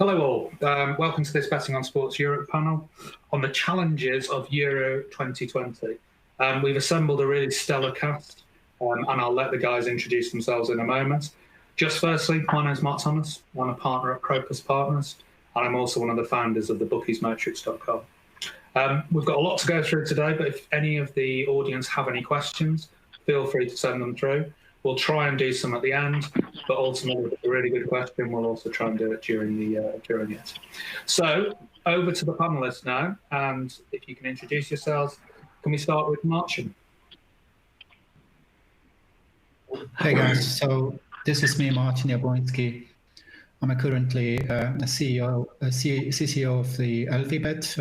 Hello all, welcome to this Betting on Sports Europe panel on the challenges of Euro 2020. We've assembled a really stellar cast and I'll let the guys introduce themselves in a moment. Just firstly, my name's Marcin, I'm a partner at Propus Partners and I'm also one of the founders of the bookiesmatrix.com. We've got a lot to go through today, but if any of the audience have any questions, feel free to send them through. We'll try and do some at the end, but ultimately, if it's a really good question, we'll also try and do it during it. So, over to the panelists now, and if you can introduce yourselves, can we start with Marcin? Hey guys, so this is me, Marcin Jablonski. I'm currently a CCO of the LVBet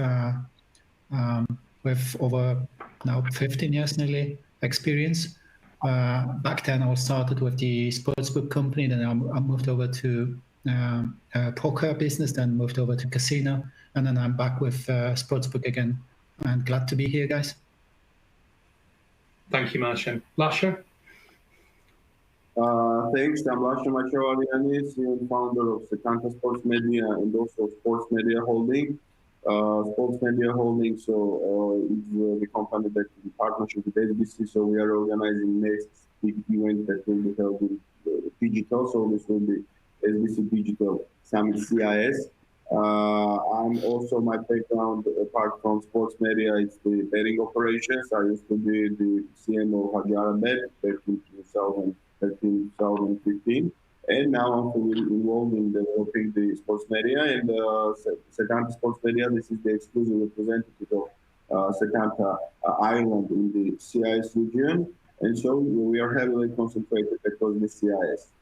with over now 15 years nearly experience. Back then I started with the sportsbook company, then I moved over to poker business, then moved over to casino, and then I'm back with sportsbook again. And glad to be here, guys. Thank you, Marcin. Lasha? Thanks. I'm Lasha Machavalianis, founder of Secanta Sports Media and also Sports Media Holding. Sports Media Holding, so it's the company that in partnership with SBC, so we are organizing next big event that will be held in digital, so this will be SBC Digital Summit CIS. I'm also, my background, apart from sports media, it's the betting operations. I used to be the CMO of Hajara Bet back in 2013, 2015. And now I'm fully involved in developing the sports media and Secanta Sports Media. This is the exclusive representative of Secanta Ireland in the CIS region. And so we are heavily concentrated across the CIS.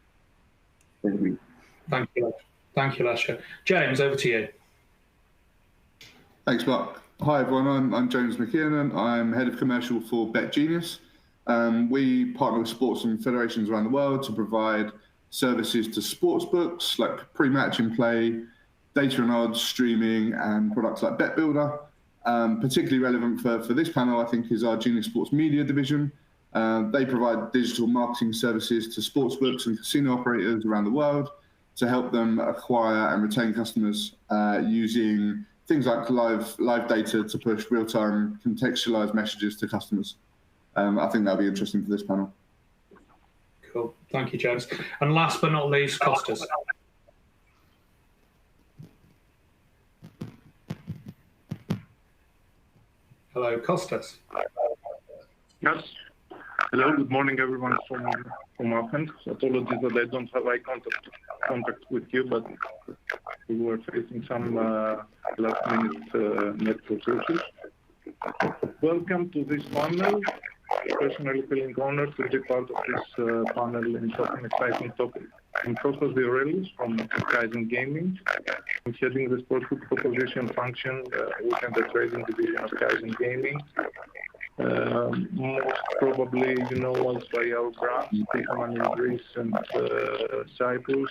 Thank you. Thank you. Thank you, Lasha. James, over to you. Thanks, Marc. Hi, everyone. I'm James McKiernan. I'm head of commercial for Betgenius. We partner with sports and federations around the world to provide services to sports books like pre-match in play, data and odds, streaming, and products like Bet Builder. Particularly relevant for this panel, I think, is our Genius Sports Media division. They provide digital marketing services to sports books and casino operators around the world to help them acquire and retain customers using things like live data to push real-time contextualized messages to customers. I think that'll be interesting for this panel. Cool. Thank you, James. And last but not least, Costas. Hello, Costas. Yes. Hello, good morning, everyone from our end. Apologies that I don't have eye contact with you, but we were facing some last-minute network issues. Welcome to this panel. Personally feeling honored to be part of this panel in such an exciting topic. I'm Costas Diorelis from Kaizen Gaming. I'm heading the sportsbook proposition function within the trading division of Kaizen Gaming. Most probably you know us by our brands, Tickman in Greece and Cyprus,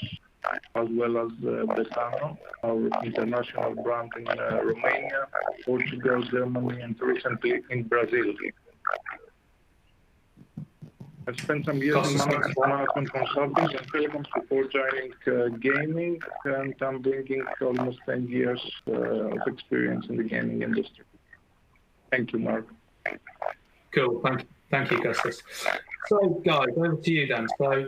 as well as Betano, our international brand in Romania, Portugal, Germany, and recently in Brazil. I've spent some years in management consulting and telecoms before joining gaming, and I'm bringing almost 10 years of experience in the gaming industry. Thank you, Marc. Cool, thank you, Costas. So, guys, over to you then. So,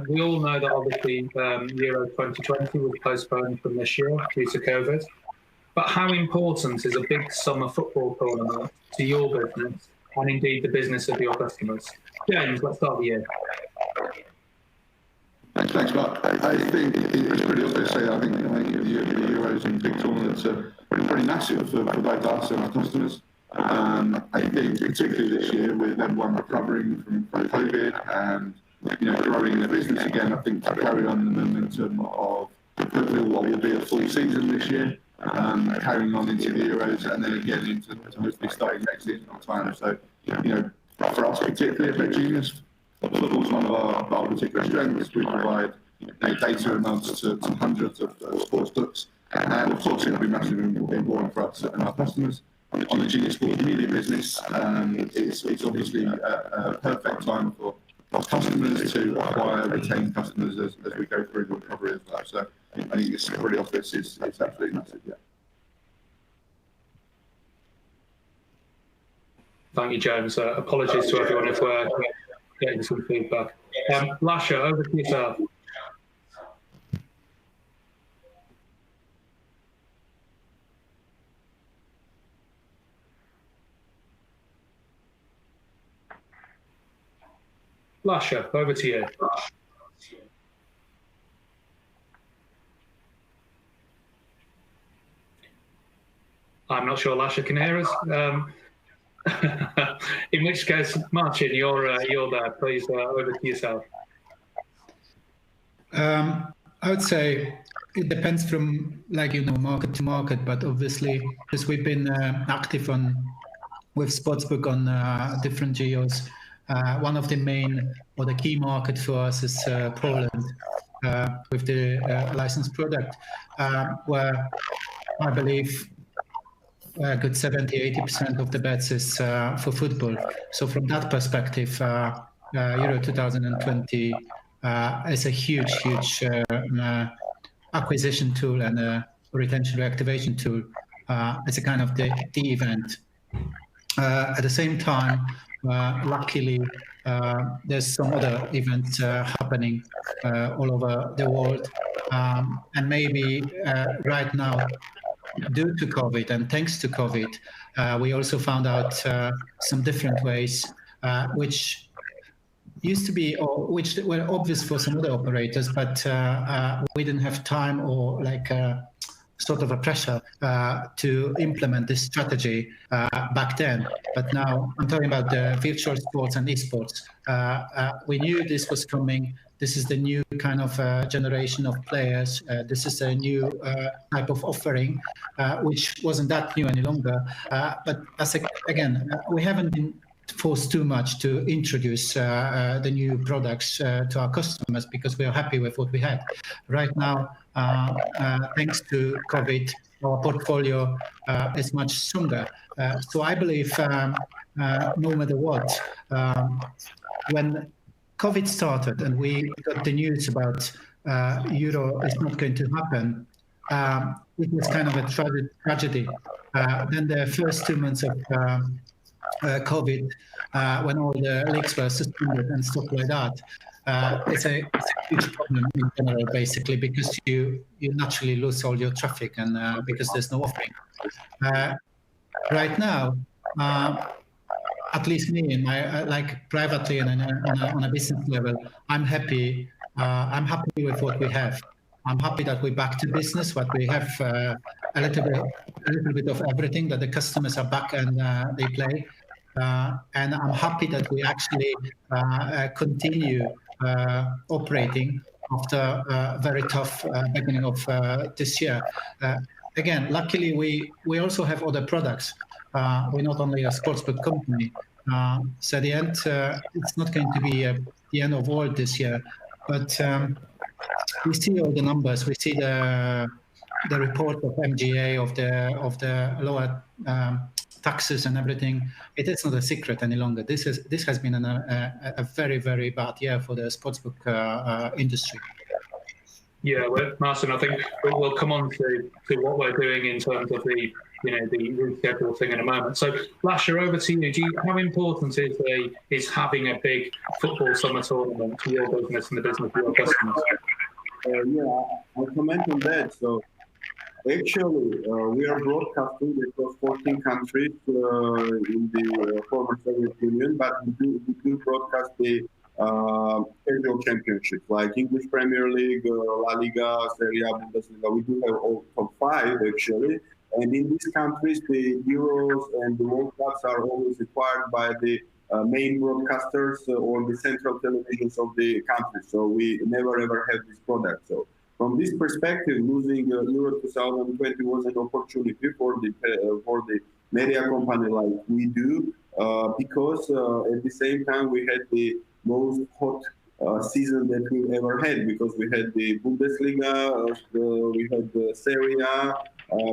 we all know that obviously Euro 2020 was postponed from this year due to COVID. But how important is a big summer football tournament to your business and indeed the business of your customers? James, let's start with you. Thanks, Marc. I think it's pretty obvious to say that I think the Euros and big tournaments are pretty massive for both us and our customers. I think particularly this year with everyone recovering from COVID and growing their business again, I think to carry on the momentum of hopefully what will be a full season this year, carrying on into the Euros and then again into hopefully starting next season on time. So, for us particularly at Betgenius, football is one of our particular strengths. We provide data and odds to hundreds of sports books, and of course it'll be massively important for us and our customers. On the Genius Sports Media business, it's obviously a perfect time for customers to acquire, retain customers as we go through the recovery as well. So I think the security of this is absolutely massive. Yeah. Thank you, James. Apologies to everyone if we're getting some feedback. Lasha, over to yourself. Lasha, over to you. I'm not sure Lasha can hear us. In which case, Marcin, you're there. Please, over to yourself. I would say it depends from, market to market, but obviously, because we've been active with Sportsbook on different geos, one of the main or the key market for us is Poland with the licensed product, where I believe a good 70-80% of the bets is for football. So from that perspective, Euro 2020 is a huge acquisition tool and a retention reactivation tool. It's a kind of the event. At the same time, luckily, there's some other events happening all over the world. And maybe right now, due to COVID and thanks to COVID, we also found out some different ways, which used to be, or which were obvious for some other operators, but we didn't have time or sort of a pressure to implement this strategy back then. But now I'm talking about the virtual sports and esports. We knew this was coming. This is the new kind of generation of players. This is a new type of offering, which wasn't that new any longer. But again, we haven't been forced too much to introduce the new products to our customers because we are happy with what we had. Right now, thanks to COVID, our portfolio is much stronger. So I believe no matter what, when COVID started and we got the news about Euro is not going to happen, it was kind of a tragedy. Then the first 2 months of COVID, when all the leagues were suspended and stuff like that, it's a huge problem in general, basically, because you naturally lose all your traffic and because there's no offering. Right now, at least me, like privately and on a business level, I'm happy. I'm happy with what we have. I'm happy that we're back to business. What we have a little bit of everything, that the customers are back and they play. And I'm happy that we actually continue operating after a very tough beginning of this year. Again, luckily, we also have other products. We're not only a sportsbook company. So at the end, it's not going to be the end of all this year. But we see all the numbers. We see the report of MGA of the lower taxes and everything. It is not a secret any longer. This has been a very, very bad year for the sportsbook industry. Yeah, well, Marcin, I think we'll come on to what we're doing in terms of the reschedule thing in a moment. So, Lasha, over to you. How important is having a big football summer tournament to your business and the business of your customers? I'll comment on that. So, actually, we are broadcasting across 14 countries in the former Soviet Union, but we do broadcast the casual championships like English Premier League, La Liga, Serie A, Bundesliga. We do have all top 5 actually. And in these countries, the Euros and the World Cups are always acquired by the main broadcasters or the central televisions of the country. So we never ever have this product. So from this perspective, losing Euro 2020 was an opportunity for the media company like we do, because at the same time we had the most hot season that we've ever had, because we had the Bundesliga, we had the Serie A,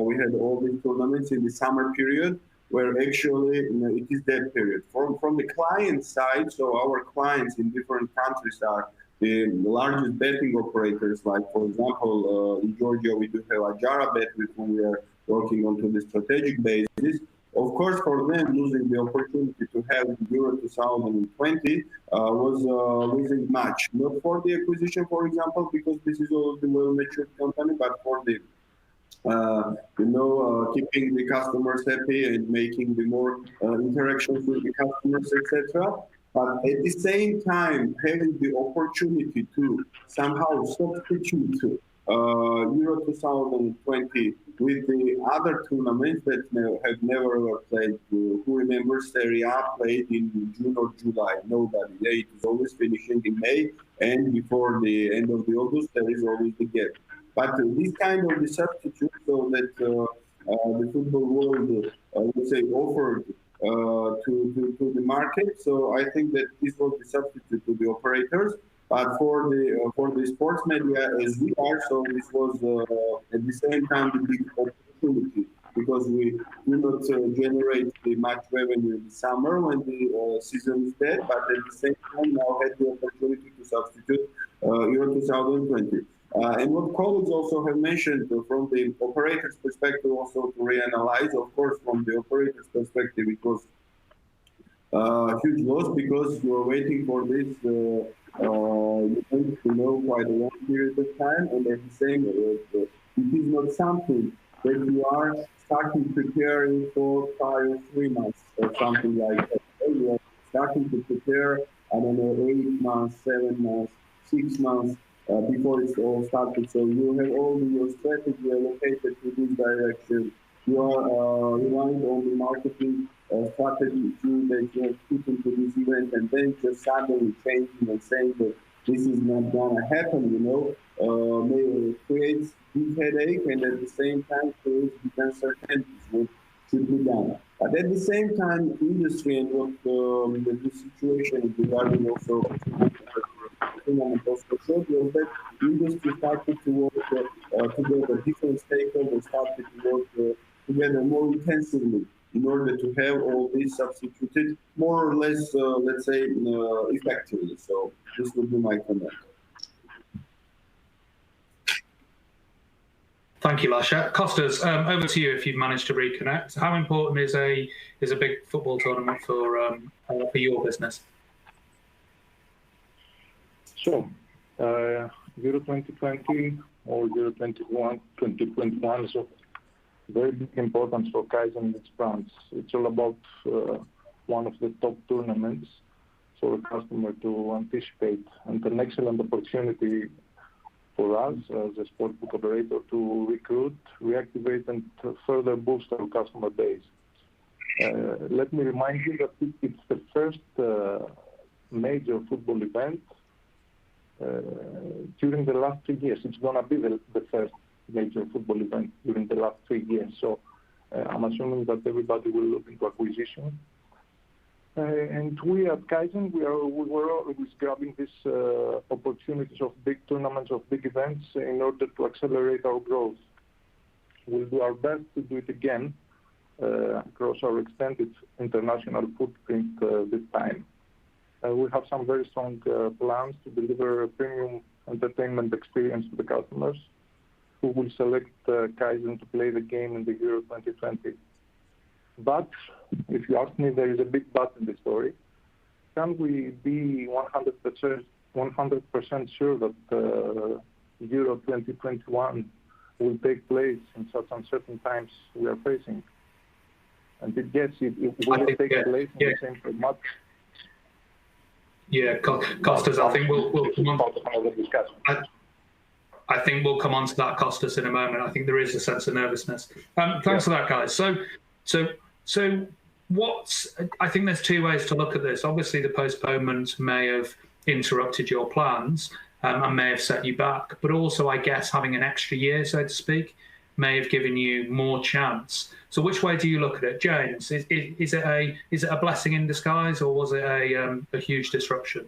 we had all these tournaments in the summer period, where actually it is that period. From the client side, so our clients in different countries are the largest betting operators, like for example, in Georgia we do have Ajara Bet with whom we are working on the strategic basis. Of course, for them, losing the opportunity to have Euro 2020 was losing much. Not for the acquisition, for example, because this is already well-matured company, but for the keeping the customers happy and making the more interactions with the customers, etc. But at the same time, having the opportunity to somehow substitute Euro 2020 with the other tournaments that have never ever played. Who remembers Serie A played in June or July? Nobody. It is always finishing in May, and before the end of the August, there is always the gap. But this kind of the substitute, so that the football world, let's say, offered to the market. So I think that this was the substitute to the operators. But for the sports media as we are, so this was at the same time the big opportunity, because we do not generate the much revenue in the summer when the season is dead, but at the same time now had the opportunity to substitute Euro 2020. And what colleagues also have mentioned from the operator's perspective, also to reanalyze, of course, from the operator's perspective, it was a huge loss because you are waiting for this, you need to know quite a long period of time, and at the same, it is not something that you are starting preparing for 3 months or something like that. You are starting to prepare, I don't know, 8 months, 7 months, 6 months, before it's all started. So you have all your strategy allocated to this direction. You are relying on the marketing strategy that you have put into this event, and then just suddenly changing and saying that this is not gonna happen, may create big headache, and at the same time creates big uncertainties what should be done. But at the same time, industry and what the situation regarding also showed was that industry started to work together. Different stakeholders started to work together more intensively in order to have all this substituted more or less, let's say, effectively. So this would be my comment. Thank you, Lasha. Kostas, over to you if you've managed to reconnect. How important is a big football tournament for your business? So, Euro 2020 or Euro 2021 is of very big importance for Kaizen and its brands. It's all about one of the top tournaments for a customer to anticipate, and an excellent opportunity for us as a sportsbook operator to recruit, reactivate, and further boost our customer base. Let me remind you that it's the first major football event during the last 3 years. It's going to be the first major football event during the last 3 years. So I'm assuming that everybody will look into acquisition. And we at Kaizen, we were always grabbing these opportunities of big tournaments, of big events in order to accelerate our growth. We'll do our best to do it again across our extended international footprint this time. We have some very strong plans to deliver a premium entertainment experience to the customers who will select Kaizen to play the game in the Euro 2020. But if you ask me, there is a big but in the story. Can we be 100% sure that Euro 2021 will take place in such uncertain times we are facing? And yes, it will take place in the same format. Yeah, Kostas, I think we'll come on. I think we'll come on to that, Kostas, in a moment. I think there is a sense of nervousness. Thanks for that, guys. So I think there's two ways to look at this. Obviously, the postponement may have interrupted your plans and may have set you back, but also, I guess, having an extra year, so to speak, may have given you more chance. So which way do you look at it, James? Is it a blessing in disguise, or was it a huge disruption?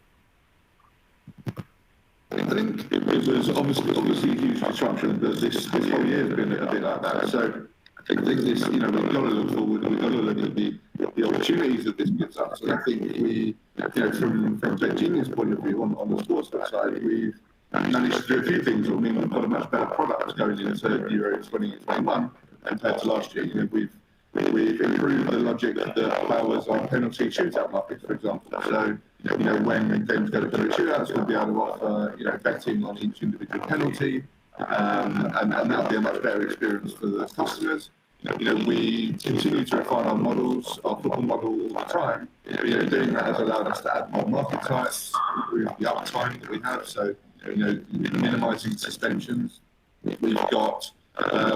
I think it was obviously a huge disruption. This whole year has been a bit like that. So I think this, we've got to look forward. We've got to look at the opportunities that this gives us. And I think we, from Betgenius' point of view on the sports side, we've managed to do a few things. I mean, we've got a much better product going into Euro 2021 compared to last year. We've improved the logic that powers our penalty shootout markets, for example. So, when games go to shootouts, we'll be able to offer, betting on each individual penalty, and that'll be a much better experience for the customers. We continue to refine our models, our football model all the time. Doing that has allowed us to add more market types, improve the uptime that we have. So, minimising suspensions. We've got.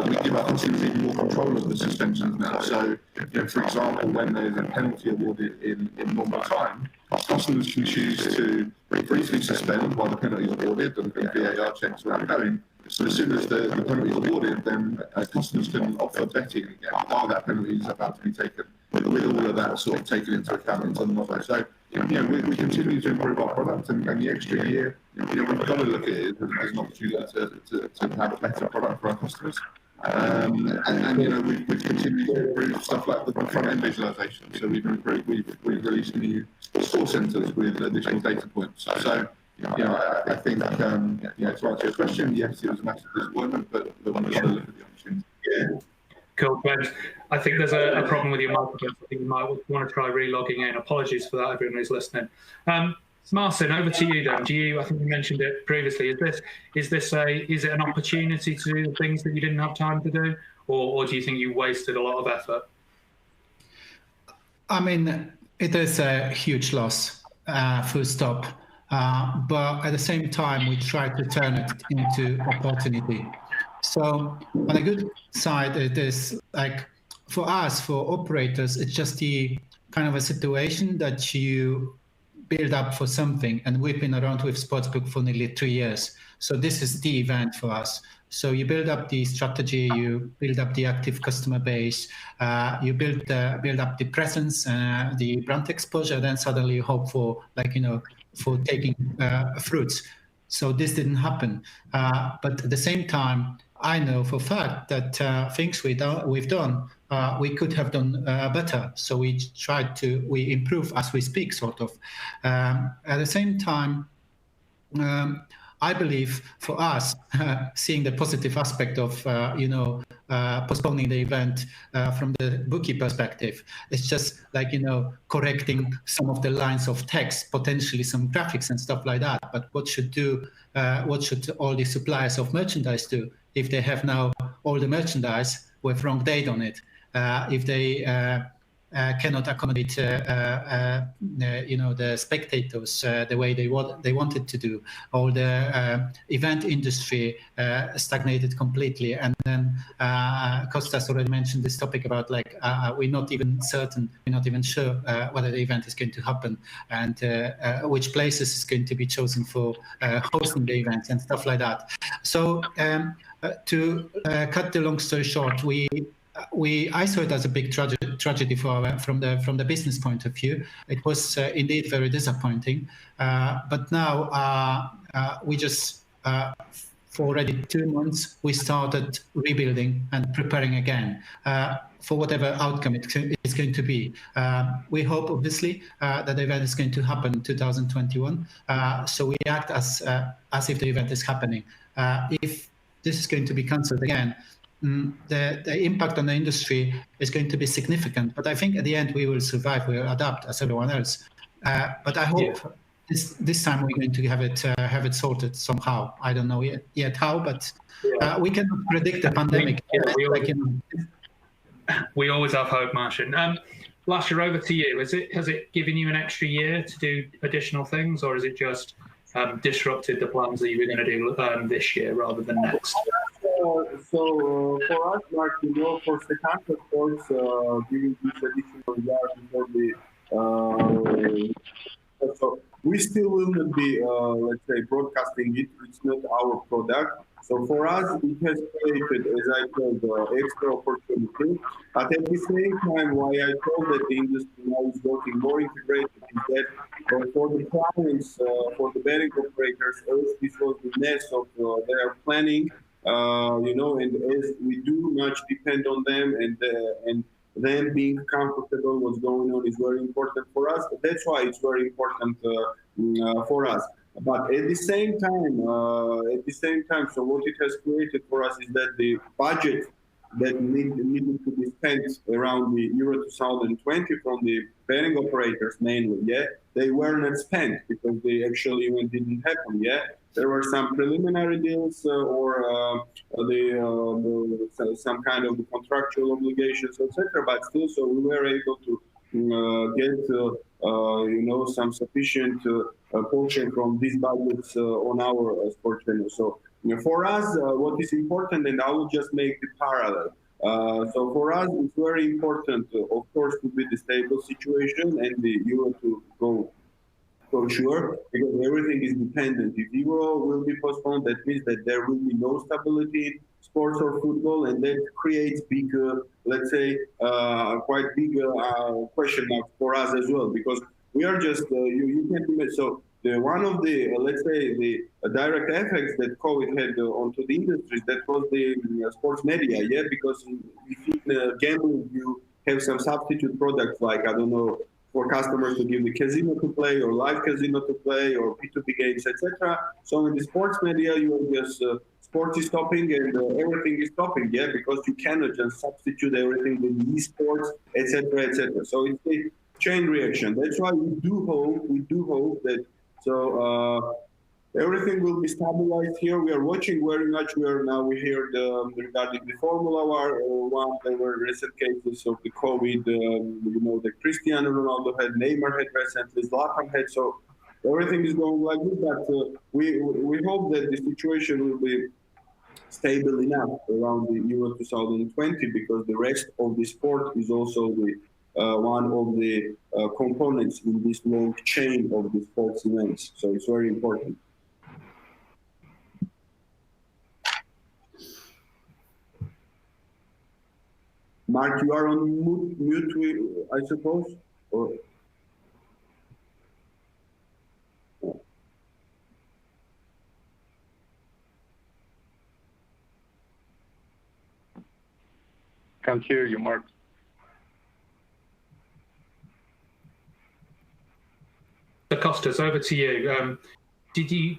We give our customers even more control of the suspensions now. So, for example, when there's a penalty awarded in normal time, our customers can choose to briefly suspend while the penalty is awarded and VAR checks are ongoing. So as soon as the penalty is awarded, then customers can offer betting again while that penalty is about to be taken, with all of that sort of taken into account into the model. So, we continue to improve our product, and the extra year, we've got to look at it as an opportunity to have a better product for our customers. We've continued to improve stuff like the front-end visualization. So we've released new store centers with additional data points. So, I think, to answer your question, yes, it was a massive disappointment, but we've got to look at the opportunity. Yeah. Cool, thanks. I think there's a problem with your microphone. I think you might want to try re-logging in. Apologies for that, everyone who's listening. Marcin, over to you then. I think you mentioned it previously. Is it an opportunity to do the things that you didn't have time to do, or do you think you wasted a lot of effort? I mean, it is a huge loss, full stop. But at the same time, we try to turn it into opportunity. So on the good side, it is like, for us, for operators, it's just the kind of a situation that you build up for something. And we've been around with Sportsbook for nearly 3 years. So this is the event for us. So you build up the strategy, you build up the active customer base, you build up the presence, the brand exposure, then suddenly you hope for, for taking fruits. So this didn't happen. But at the same time, I know for a fact that things we've done, we could have done better. So we improve as we speak, sort of. At the same time, I believe for us, seeing the positive aspect of, postponing the event from the bookie perspective, it's just correcting some of the lines of text, potentially some graphics and stuff like that. But what should all the suppliers of merchandise do if they have now all the merchandise with wrong date on it? If they cannot accommodate, the spectators the way they wanted to do, or the event industry stagnated completely. And then Kostas already mentioned this topic about we're not even sure whether the event is going to happen and which places is going to be chosen for hosting the events and stuff like that. So to cut the long story short, I saw it as a big tragedy from the business point of view. It was indeed very disappointing. But now we just, for already 2 months, we started rebuilding and preparing again for whatever outcome it's going to be. We hope, obviously, that the event is going to happen in 2021. So we act as if the event is happening. If this is going to be cancelled again, the impact on the industry is going to be significant, but I think at the end we will survive, we will adapt as everyone else. But I hope this time we're going to have it sorted somehow. I don't know yet how, but we cannot predict the pandemic. We always have hope, Marcin. Lasher, over to you. Has it given you an extra year to do additional things, or is it just disrupted the plans that you were going to do this year rather than next? So for us, Marc, for Secanta Sports, giving this additional yard before so we still will not be, let's say, broadcasting it. It's not our product. So for us, it has created, as I told, extra opportunity. But at the same time, why I told that the industry now is getting more integrated is that for the clients, for the betting operators, this was the mess of their planning. and as we do much depend on them, and them being comfortable what's going on is very important for us. That's why it's very important for us. But at the same time, so what it has created for us is that the budget that needed to be spent around the Euro 2020 from the betting operators mainly, they were not spent because the actual event didn't happen. There were some preliminary deals or some kind of contractual obligations, etc. But still, so we were able to get some sufficient portion from these budgets on our sport channel. So for us, what is important, and I will just make the parallel. So for us, it's very important, of course, to be the stable situation and the Euro to go for sure, because everything is dependent. If Euro will be postponed, that means that there will be no stability in sports or football, and that creates big, let's say, quite big question marks for us as well, because we are just, you can't imagine. So one of the, let's say, the direct effects that COVID had onto the industries, that was the sports media, because if in gambling you have some substitute products like, I don't know, for customers to give the casino to play or live casino to play or P2P games, etc. So in the sports media, you are just sports is stopping and everything is stopping, because you cannot just substitute everything with esports, etc., etc. So it's a chain reaction. That's why we do hope that everything will be stabilized here. We are watching very much. We heard regarding the Formula One. There were recent cases of the COVID. That Cristiano Ronaldo had, Neymar had recently, Zlatan had. So everything is going like this. But we hope that the situation will be stable enough around the Euro 2020, because the rest of the sport is also one of the components in this long chain of the sports events. So it's very important. Marc, you are on mute, I suppose? Or... Can't hear you, Marc. Kostas, over to you.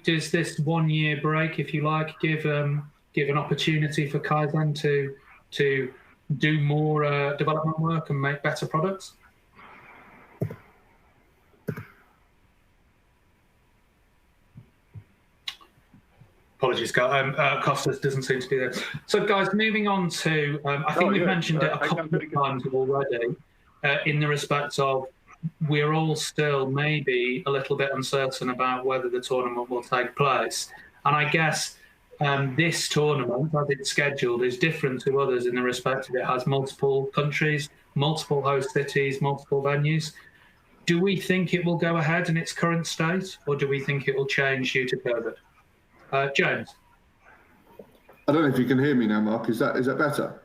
Does this 1 year break, if you like, give an opportunity for Kaizen to do more development work and make better products? Apologies, Kostas doesn't seem to be there. So, guys, moving on to, I think we've mentioned it a couple of times already, in the respect of we're all still maybe a little bit uncertain about whether the tournament will take place. And I guess this tournament, as it's scheduled, is different to others in the respect of it has multiple countries, multiple host cities, multiple venues. Do we think it will go ahead in its current state, or do we think it will change due to COVID? James? I don't know if you can hear me now, Marc. Is that better?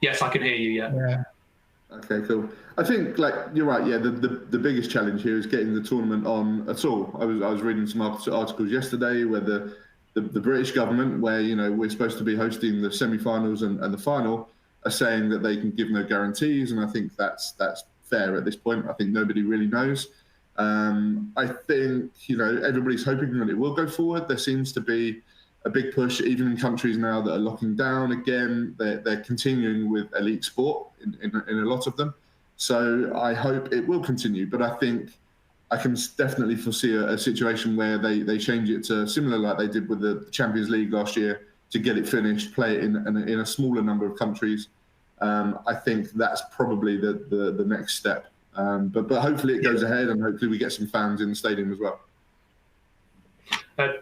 Yes, I can hear you, yeah. Okay, cool. I think, you're right, the biggest challenge here is getting the tournament on at all. I was reading some articles yesterday where the British government, where, we're supposed to be hosting the semi-finals and the final, are saying that they can give no guarantees, and I think that's fair at this point. I think nobody really knows. I think, everybody's hoping that it will go forward. There seems to be a big push, even in countries now that are locking down again. They're continuing with elite sport in a lot of them. So I hope it will continue. But I think I can definitely foresee a situation where they change it to similar like they did with the Champions League last year, to get it finished, play it in a smaller number of countries. I think that's probably the next step. But hopefully it goes ahead, and hopefully we get some fans in the stadium as well.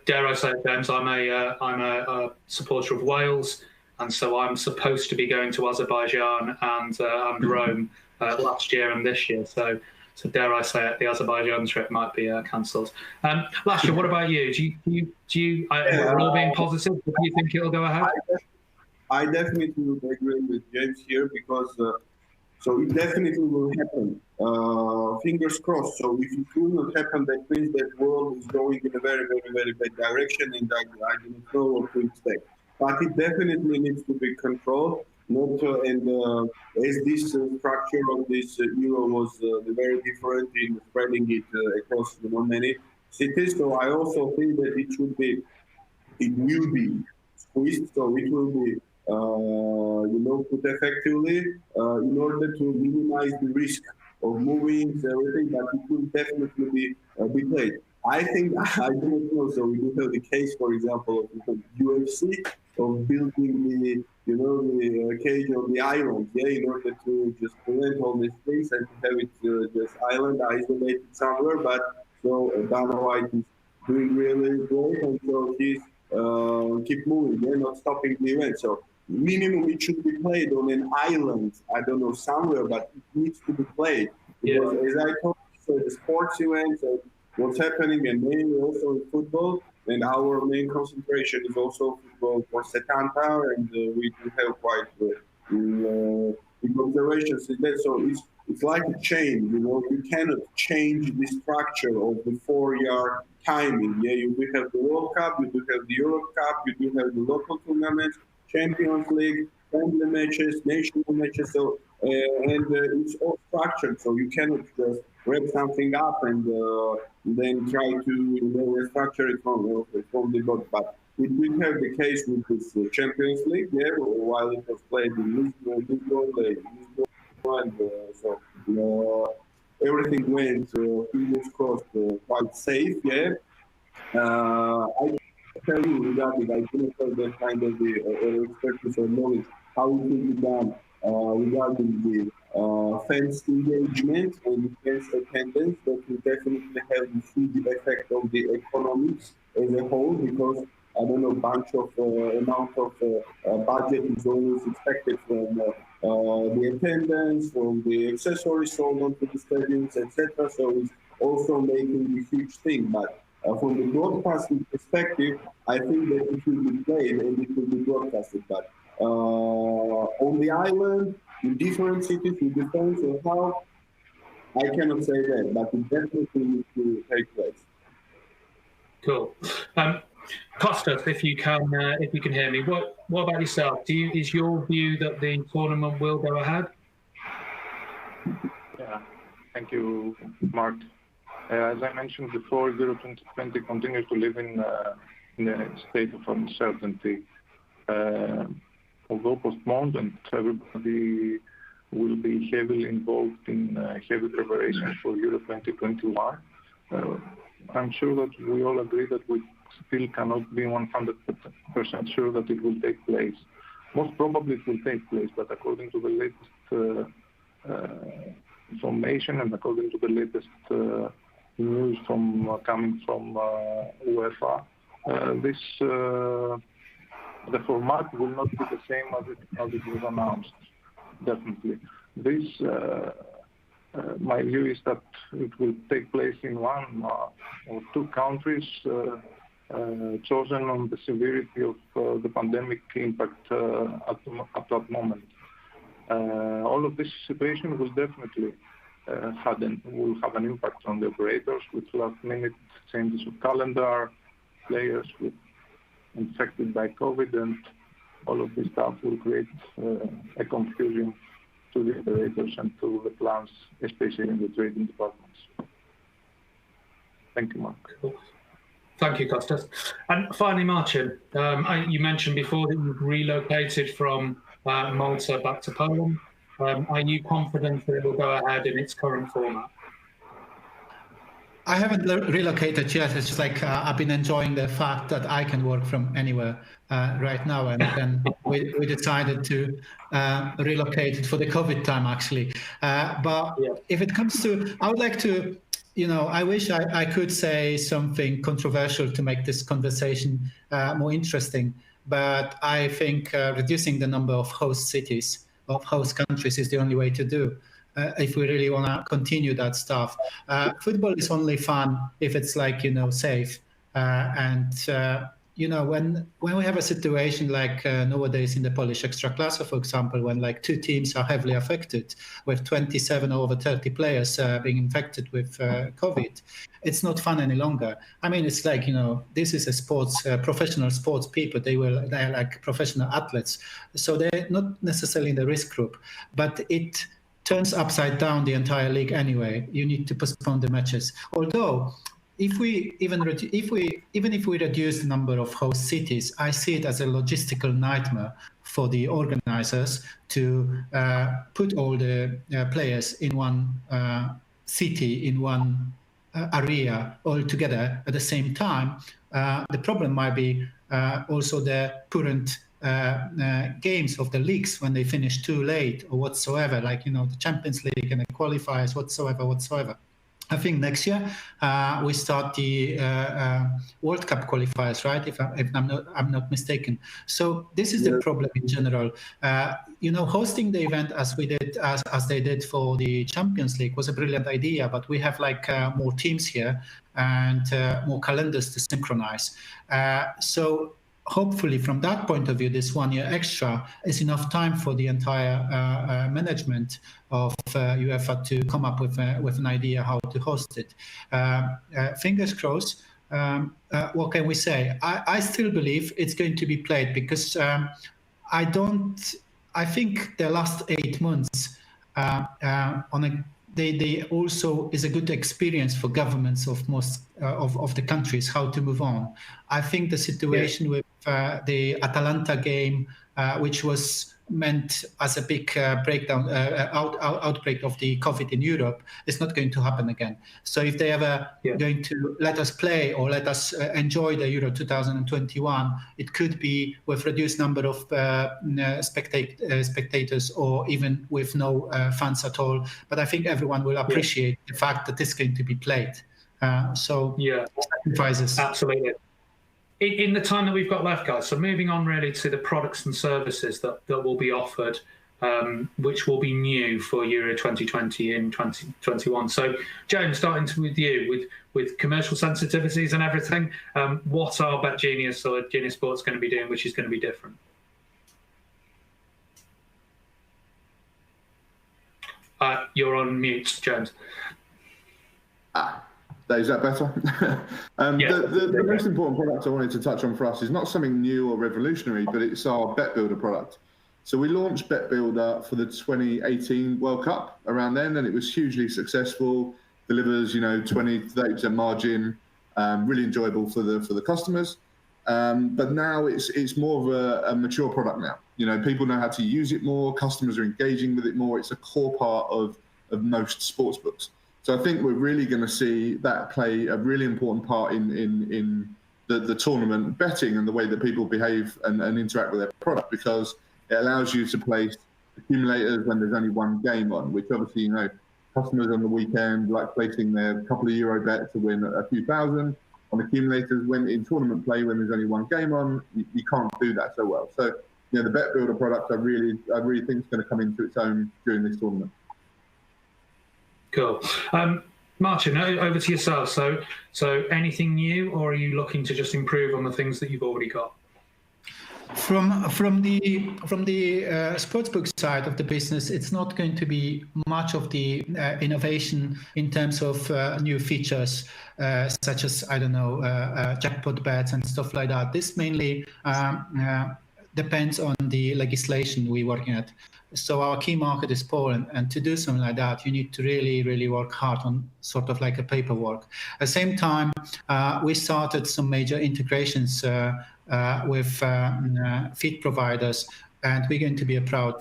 Dare I say it, James, I'm a supporter of Wales, and so I'm supposed to be going to Azerbaijan and Rome last year and this year. So dare I say it, the Azerbaijan trip might be cancelled. Lasha, what about you? We're all being positive, but do you think it'll go ahead? I definitely would agree with James here, because so it definitely will happen. Fingers crossed. So if it will not happen, that means that world is going in a very, very, very bad direction, and I do not know what to expect. but it definitely needs to be controlled. Not as this structure of this Euro was very different in spreading it across many cities. So I also think that it will be squeezed, so it will be put effectively in order to minimize the risk of moving everything, but it will definitely be played. I think I don't know. So we do have the case, for example, of UFC of building the cage on the island, in order to just prevent all these things and to have it just island isolated somewhere. But so Dana White is doing really great, and so he's keep moving. They're not stopping the event. So minimum it should be played on an island. I don't know somewhere, but it needs to be played because as I told you, so the sports events. What's happening, and mainly also in football, and our main concentration is also football for Setanta, and we do have quite big observations in that. So it's like a chain, you cannot change the structure of the 4-year timing. You do have the World Cup, you do have the Euro Cup, you do have the local tournaments, Champions League, friendly matches, national matches. So and it's all structured, so you cannot just wrap something up and then try to restructure it from the bottom. But we did have the case with this Champions League, while it was played in Lisbon, and so everything went, fingers crossed, quite safe. I tell you regarding, I didn't have that kind of the expertise or knowledge how it will be done regarding the fans engagement and fans attendance. That will definitely have a huge effect on the economics as a whole, because I don't know, bunch of amount of budget is always expected from the attendance, from the accessories sold onto the stadiums, etc. So it's also making a huge thing. But from the broadcasting perspective, I think that it will be played and it will be broadcasted. But on the island, in different cities, with different how, I cannot say that, but it definitely needs to take place. Cool. Kostas, if you can hear me, what about yourself? Is your view that the tournament will go ahead? Yeah, thank you, Marc. As I mentioned before, Euro 2020 continues to live in a state of uncertainty. Although postponed, and everybody will be heavily involved in heavy preparations for Euro 2021, I'm sure that we all agree that we still cannot be 100% sure that it will take place. Most probably it will take place, but according to the latest information and according to the latest news coming from UEFA, the format will not be the same as it was announced. Definitely, my view is that it will take place in one or two countries chosen on the severity of the pandemic impact at that moment. All of this situation will definitely have an impact on the operators with last-minute changes of calendar, players infected by COVID, and all of this stuff will create a confusion to the operators and to the plans, especially in the trading departments. Thank you, Marc. Cool. Thank you, Kostas. And finally, Marcin, you mentioned before that you've relocated from Malta back to Poland. Are you confident that it will go ahead in its current format? I haven't relocated yet. It's just like I've been enjoying the fact that I can work from anywhere right now, and then we decided to relocate it for the COVID time, actually. But if it comes to, I would like to, I wish I could say something controversial to make this conversation more interesting. But I think reducing the number of host cities, of host countries, is the only way to do. If we really want to continue that stuff. Football is only fun if it's safe. And when we have a situation like nowadays in the Polish Ekstraklasa, for example, when like two teams are heavily affected with 27 over 30 players being infected with COVID, it's not fun any longer. I mean, it's like, this is a sports, professional sports people. They're like professional athletes. So they're not necessarily in the risk group, but it turns upside down the entire league anyway. You need to postpone the matches. Although, if we reduce the number of host cities, I see it as a logistical nightmare for the organizers to put all the players in one city, in one area all together at the same time. The problem might be also the current games of the leagues when they finish too late or whatsoever, like the Champions League and the qualifiers whatsoever. I think next year we start the World Cup qualifiers, right? If I'm not mistaken. So this is the problem in general. Hosting the event as they did for the Champions League was a brilliant idea, but we have like more teams here and more calendars to synchronize. So hopefully, from that point of view, this 1 year extra is enough time for the entire management of UEFA to come up with an idea how to host it. Fingers crossed. What can we say? I still believe it's going to be played because I think the last 8 months they also is a good experience for governments of most of the countries how to move on. I think the situation with the Atalanta game, which was meant as a big outbreak of the COVID in Europe, is not going to happen again. So if they ever going to let us play or let us enjoy the Euro 2021, it could be with reduced number of spectators or even with no fans at all. But I think everyone will appreciate the fact that it's going to be played. Sacrifices. Absolutely. In the time that we've got left, guys, so moving on really to the products and services that will be offered, which will be new for Euro 2020 in 2021. So, James, starting with you, with commercial sensitivities and everything, what are Betgenius or Genius Sports going to be doing, which is going to be different? You're on mute, James. Is that better? The most important product I wanted to touch on for us is not something new or revolutionary, but it's our Bet Builder product. So we launched Bet Builder for the 2018 World Cup around then, and it was hugely successful. Delivers 20 to 30% margin, really enjoyable for the customers. But now it's more of a mature product now. People know how to use it more. Customers are engaging with it more. It's a core part of most sportsbooks. So I think we're really going to see that play a really important part in the tournament betting and the way that people behave and interact with their product, because it allows you to place accumulators when there's only one game on, which obviously, customers on the weekend like placing their couple of Euro bets to win a few thousand on accumulators. When in tournament play, when there's only one game on, you can't do that so well. So, the Bet Builder product, I really think is going to come into its own during this tournament. Cool. Marcin, over to yourself. So anything new, or are you looking to just improve on the things that you've already got? From the sportsbook side of the business, it's not going to be much of the innovation in terms of new features, such as jackpot bets and stuff like that. This mainly depends on the legislation we're working at. So our key market is Poland, and to do something like that, you need to really, really work hard on sort of like a paperwork. At the same time, we started some major integrations with feed providers, and we're going to be a proud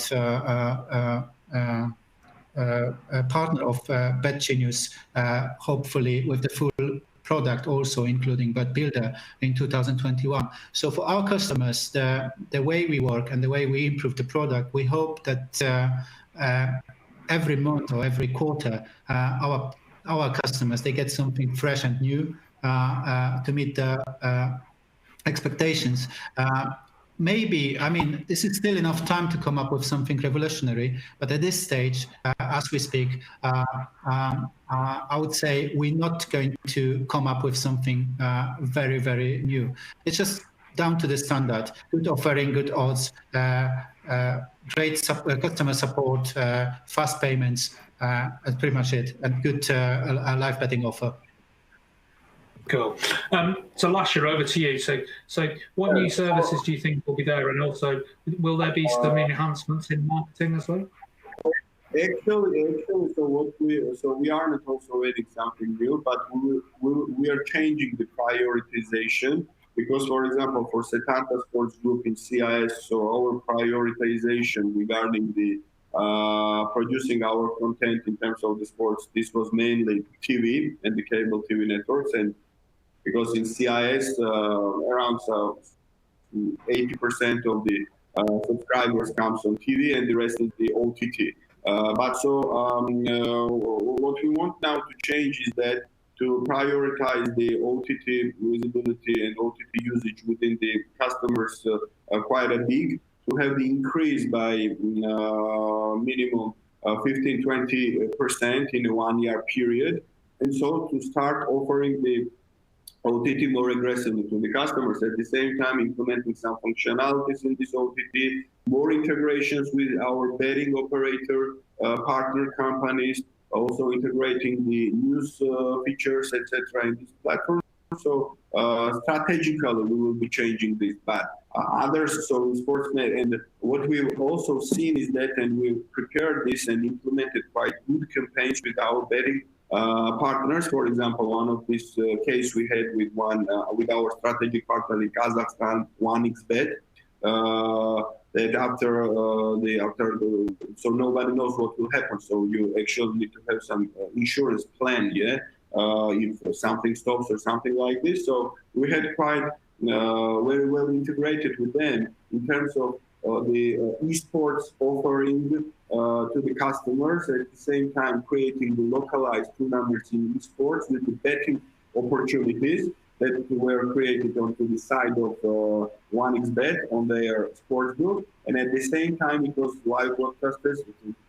partner of Betgenius, hopefully with the full product also including Bet Builder in 2021. So for our customers, the way we work and the way we improve the product, we hope that every month or every quarter, our customers, they get something fresh and new to meet the expectations. Maybe, this is still enough time to come up with something revolutionary, but at this stage, as we speak, I would say we're not going to come up with something very, very new. It's just down to the standard, good offering, good odds, great customer support, fast payments, that's pretty much it, and good live betting offer. Cool. So Lasha, over to you. So what new services do you think will be there, and also will there be some enhancements in marketing as well? Actually, so we are not also adding something new, but we are changing the prioritization, because, for example, for Setanta Sports Group in CIS, so our prioritization regarding the producing our content in terms of the sports, this was mainly TV and the cable TV networks, and because in CIS around 80% of the subscribers comes on TV and the rest is the OTT. But what we want now to change is that to prioritize the OTT visibility and OTT usage within the customers quite a big, to have the increase by minimum 15-20% in a 1 year period, and so to start offering the OTT more aggressively to the customers, at the same time implementing some functionalities in this OTT, more integrations with our betting operator partner companies, also integrating the news features, etc. in this platform. So strategically, we will be changing this. But others, so Sportsnet, and what we've also seen is that, and we've prepared this and implemented quite good campaigns with our betting partners. For example, one of this case we had with with our strategic partner in Kazakhstan, 1xBet. That after so nobody knows what will happen. So you actually need to have some insurance plan, if something stops or something like this. So we had quite very well integrated with them in terms of the esports offering to the customers, at the same time creating the localized tournaments in esports with the betting opportunities that were created onto the side of 1xBet on their sports group. And at the same time, it was live broadcasters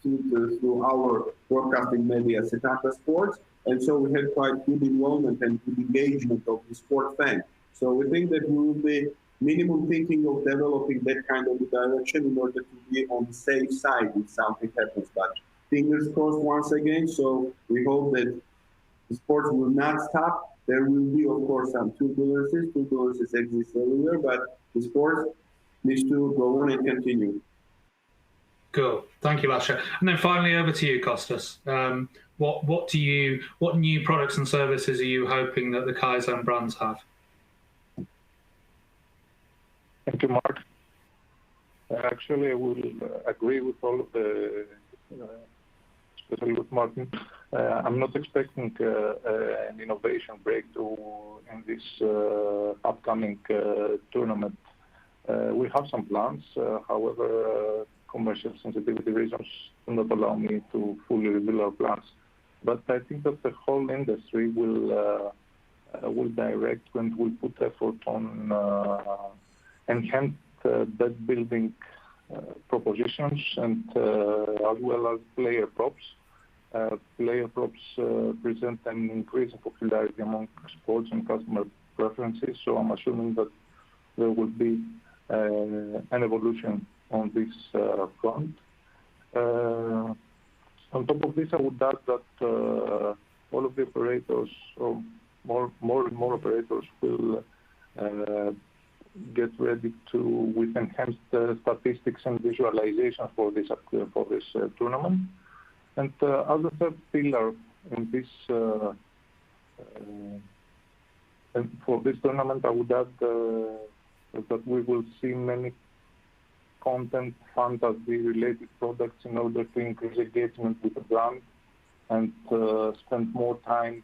through our broadcasting media, Setanta Sports. And so we had quite good involvement and good engagement of the sport fan. So we think that we will be minimum thinking of developing that kind of direction in order to be on the safe side if something happens. But fingers crossed once again. So we hope that the sports will not stop. There will be, of course, some turbulences. Turbulences exist everywhere, but the sport needs to go on and continue. Cool. Thank you, Lasha. And then finally, over to you, Kostas. What new products and services are you hoping that the Kaizen brands have? Thank you, Marc. Actually, I will agree with all of the, especially with Martin. I'm not expecting an innovation breakthrough in this upcoming tournament. We have some plans, however, commercial sensitivity reasons do not allow me to fully reveal our plans. But I think that the whole industry will direct and will put effort on enhanced bet building propositions and as well as player props. Player props present an increasing popularity among sports and customer preferences, so I'm assuming that there will be an evolution on this front. On top of this, I would add that all of the operators, or more and more operators, will get ready with enhanced statistics and visualization for this tournament. And as a third pillar in this and for this tournament, I would add that we will see many content fantasy-related products in order to increase engagement with the brand and spend more time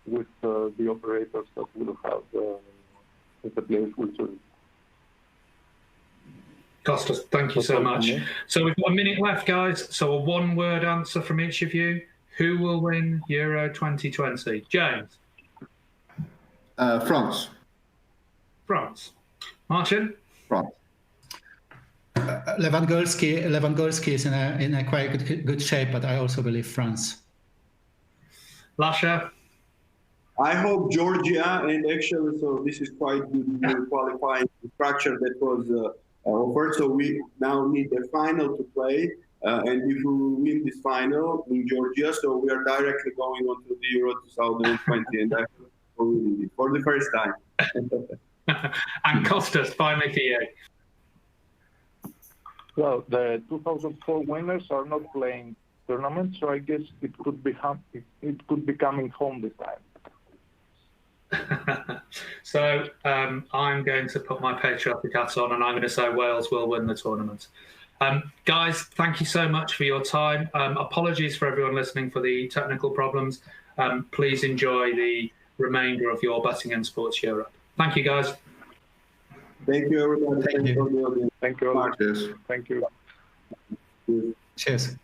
with the operators that will have that the players will serve. Kostas, thank you so much. So we've got a minute left, guys. So a one-word answer from each of you. Who will win Euro 2020? James? France. France. Marcin? France. Lewandowski is in a quite good shape, but I also believe France. Lasha? I hope Georgia, and actually, so this is quite good qualifying structure that was offered. So we now need the final to play, and if we win this final in Georgia, so we are directly going on to the Euro 2020, and I hope we'll win it for the first time. And Costas, finally for you. Well, the 2004 winners are not playing tournaments, so I guess it could be coming home this time. So I'm going to put my patriotic hat on, and I'm going to say Wales will win the tournament. Guys, thank you so much for your time. Apologies for everyone listening for the technical problems. Please enjoy the remainder of your Betting and Sports Europe. Thank you, guys. Thank you, everybody. Thank you. For the audience. Thank you. Marc. Cheers. Thank you. Cheers. Cheers.